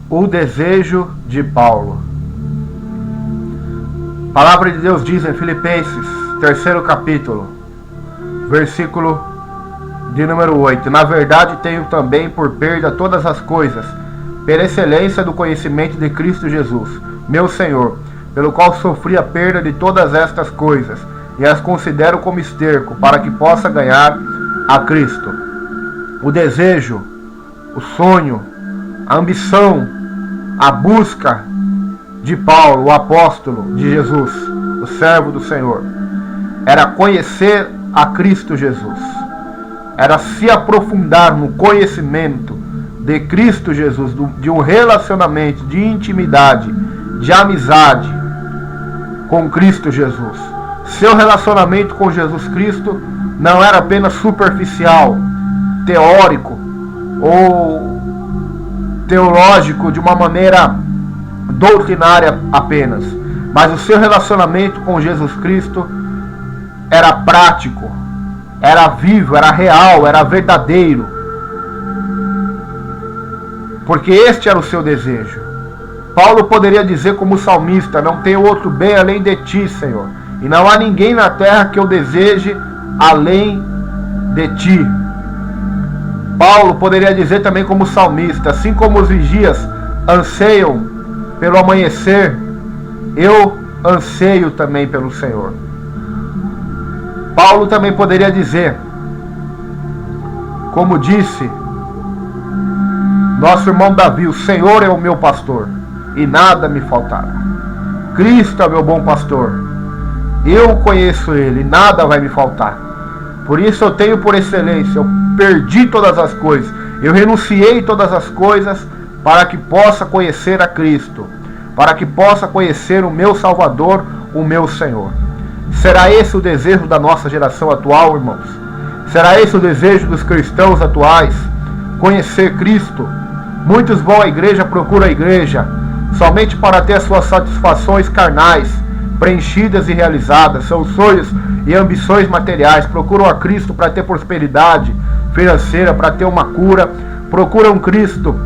O desejo de Paulo. A palavra de Deus diz em Filipenses, 3º capítulo, versículo de número 8: Na verdade tenho também por perda todas as coisas, pela excelência do conhecimento de Cristo Jesus, meu Senhor, pelo qual sofri a perda de todas estas coisas, e as considero como esterco, para que possa ganhar a Cristo. O desejo, o sonho, a ambição, a busca de Paulo, o apóstolo de Jesus, o servo do Senhor, era conhecer a Cristo Jesus, era se aprofundar no conhecimento de Cristo Jesus, de um relacionamento de intimidade, de amizade com Cristo Jesus. Seu relacionamento com Jesus Cristo não era apenas superficial, teórico ou teológico de uma maneira doutrinária apenas, mas o seu relacionamento com Jesus Cristo era prático, era vivo, era real, era verdadeiro, porque este era o seu desejo. Paulo poderia dizer como salmista: não tenho outro bem além de ti, Senhor, e não há ninguém na terra que eu deseje além de ti. Paulo poderia dizer também como salmista: assim como os vigias anseiam pelo amanhecer, eu anseio também pelo Senhor. Paulo também poderia dizer, como disse nosso irmão Davi: o Senhor é o meu pastor e nada me faltará. Cristo é o meu bom pastor, eu conheço Ele, nada vai me faltar. Por isso eu tenho por excelência, eu perdi todas as coisas, eu renunciei todas as coisas para que possa conhecer a Cristo, para que possa conhecer o meu Salvador, o meu Senhor. Será esse o desejo da nossa geração atual, irmãos? Será esse o desejo dos cristãos atuais? Conhecer Cristo? Muitos vão à igreja, procuram a igreja somente para ter as suas satisfações carnais preenchidas e realizadas, seus sonhos e ambições materiais. Procuram a Cristo para ter prosperidade financeira, para ter uma cura. Procuram Cristo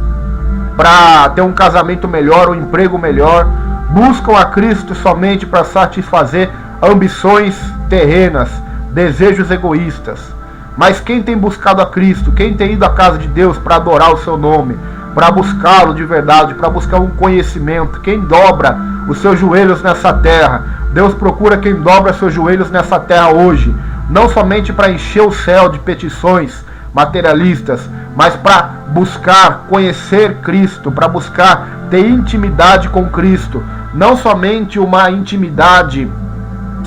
para ter um casamento melhor, um emprego melhor. Buscam a Cristo somente para satisfazer ambições terrenas, desejos egoístas. Mas quem tem buscado a Cristo, quem tem ido à casa de Deus para adorar o seu nome, para buscá-lo de verdade, para buscar um conhecimento, quem dobra os seus joelhos nessa terra? Deus procura quem dobra seus joelhos nessa terra hoje, não somente para encher o céu de petições materialistas, mas para buscar conhecer Cristo, para buscar ter intimidade com Cristo, não somente uma intimidade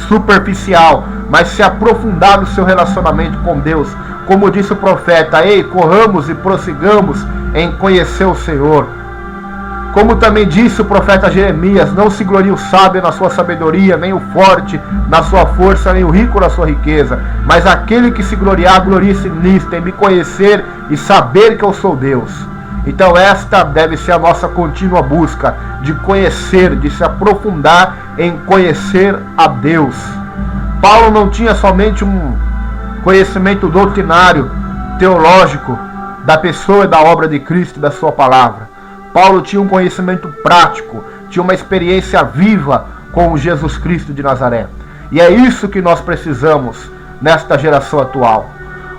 superficial, mas se aprofundar no seu relacionamento com Deus. Como disse o profeta: ei, corramos e prossigamos em conhecer o Senhor. Como também disse o profeta Jeremias: não se glorie o sábio na sua sabedoria, nem o forte na sua força, nem o rico na sua riqueza, mas aquele que se gloriar, glorie-se nisto, em me conhecer e saber que eu sou Deus. Então esta deve ser a nossa contínua busca, de conhecer, de se aprofundar em conhecer a Deus. Paulo não tinha somente um conhecimento doutrinário, teológico, da pessoa e da obra de Cristo e da sua palavra. Paulo tinha um conhecimento prático, tinha uma experiência viva com Jesus Cristo de Nazaré. E é isso que nós precisamos nesta geração atual.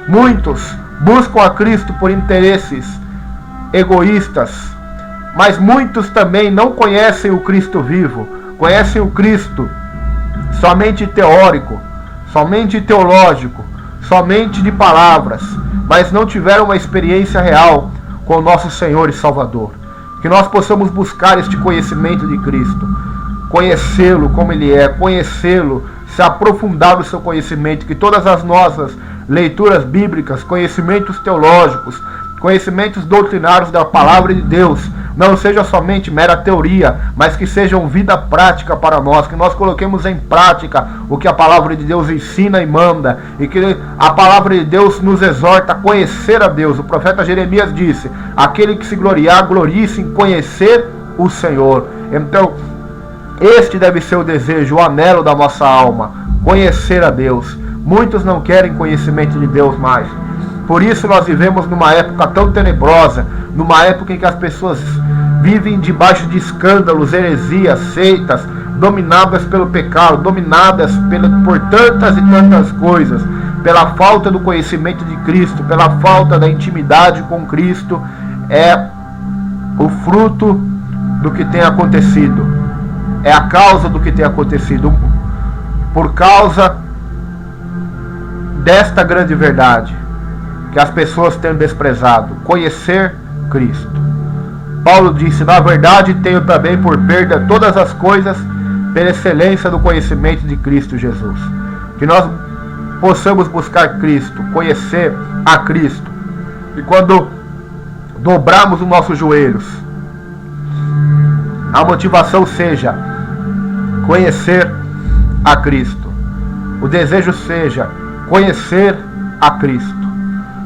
Muitos buscam a Cristo por interesses egoístas, mas muitos também não conhecem o Cristo vivo, conhecem o Cristo somente teórico, somente teológico, somente de palavras, mas não tiveram uma experiência real com o nosso Senhor e Salvador. Que nós possamos buscar este conhecimento de Cristo, conhecê-lo como Ele é, conhecê-lo, se aprofundar no seu conhecimento, que todas as nossas leituras bíblicas, conhecimentos teológicos, conhecimentos doutrinários da palavra de Deus, não seja somente mera teoria, mas que sejam vida prática para nós, que nós coloquemos em prática o que a palavra de Deus ensina e manda, e que a palavra de Deus nos exorta a conhecer a Deus. O profeta Jeremias disse: aquele que se gloriar, glorie-se em conhecer o Senhor. Então, este deve ser o desejo, o anelo da nossa alma, conhecer a Deus. Muitos não querem conhecimento de Deus mais. Por isso nós vivemos numa época tão tenebrosa, numa época em que as pessoas vivem debaixo de escândalos, heresias, seitas, dominadas pelo pecado, dominadas por tantas e tantas coisas, pela falta do conhecimento de Cristo, pela falta da intimidade com Cristo, é o fruto do que tem acontecido, é a causa do que tem acontecido, por causa desta grande verdade que as pessoas têm desprezado: conhecer Cristo. Paulo disse: na verdade tenho também por perda todas as coisas pela excelência do conhecimento de Cristo Jesus. Que nós possamos buscar Cristo, conhecer a Cristo, e quando dobrarmos os nossos joelhos, a motivação seja conhecer a Cristo, o desejo seja conhecer a Cristo,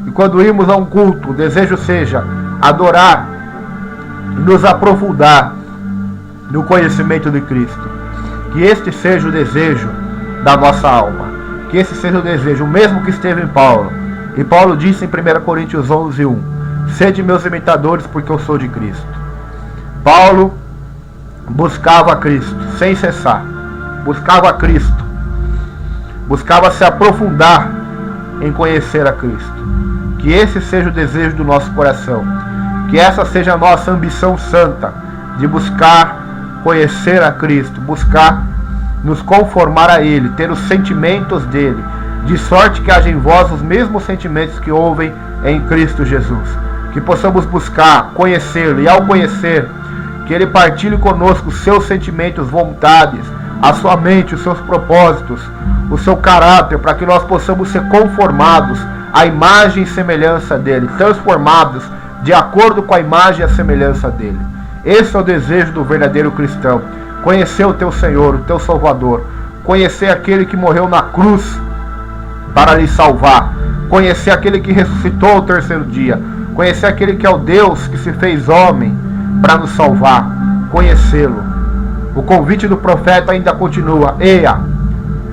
e quando irmos a um culto, o desejo seja adorar e nos aprofundar no conhecimento de Cristo. Que este seja o desejo da nossa alma, que esse seja o desejo, o mesmo que esteve em Paulo. E Paulo disse em 1 Coríntios 11:1: sede meus imitadores, porque eu sou de Cristo. Paulo buscava a Cristo sem cessar, buscava a Cristo, buscava se aprofundar em conhecer a Cristo. Que esse seja o desejo do nosso coração, que essa seja a nossa ambição santa, de buscar conhecer a Cristo, buscar nos conformar a Ele, ter os sentimentos dele, de sorte que haja em vós os mesmos sentimentos que houve em Cristo Jesus. Que possamos buscar conhecê-lo, e ao conhecer, que Ele partilhe conosco os seus sentimentos, vontades, a sua mente, os seus propósitos, o seu caráter, para que nós possamos ser conformados à imagem e semelhança dele, transformados de acordo com a imagem e a semelhança dele. Esse é o desejo do verdadeiro cristão: conhecer o teu Senhor, o teu Salvador, conhecer aquele que morreu na cruz para lhe salvar, conhecer aquele que ressuscitou ao terceiro dia, conhecer aquele que é o Deus que se fez homem para nos salvar, conhecê-lo. O convite do profeta ainda continua: eia,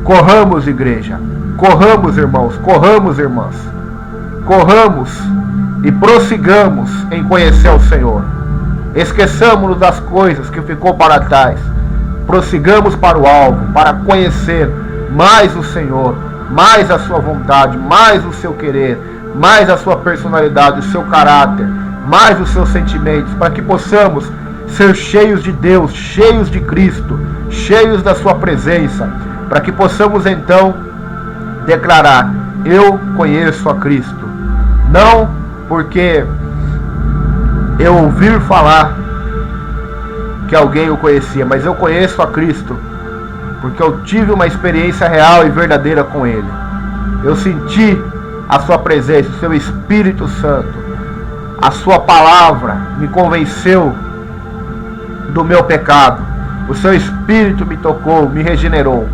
corramos, igreja, corramos, irmãos, corramos, irmãs, corramos e prossigamos em conhecer o Senhor. Esqueçamos-nos das coisas que ficou para trás, prossigamos para o alvo, para conhecer mais o Senhor, mais a sua vontade, mais o seu querer, mais a sua personalidade, o seu caráter, mais os seus sentimentos, para que possamos ser cheios de Deus, cheios de Cristo, cheios da sua presença, para que possamos então declarar: eu conheço a Cristo. Não porque eu ouvir falar que alguém o conhecia, mas eu conheço a Cristo porque eu tive uma experiência real e verdadeira com Ele. Eu senti a sua presença, o seu Espírito Santo, a sua palavra me convenceu do meu pecado, o seu Espírito me tocou, me regenerou.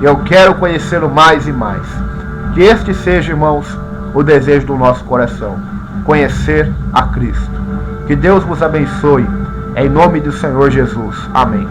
Eu quero conhecê-lo mais e mais. Que este seja, irmãos, o desejo do nosso coração: conhecer a Cristo. Que Deus vos abençoe, em nome do Senhor Jesus. Amém.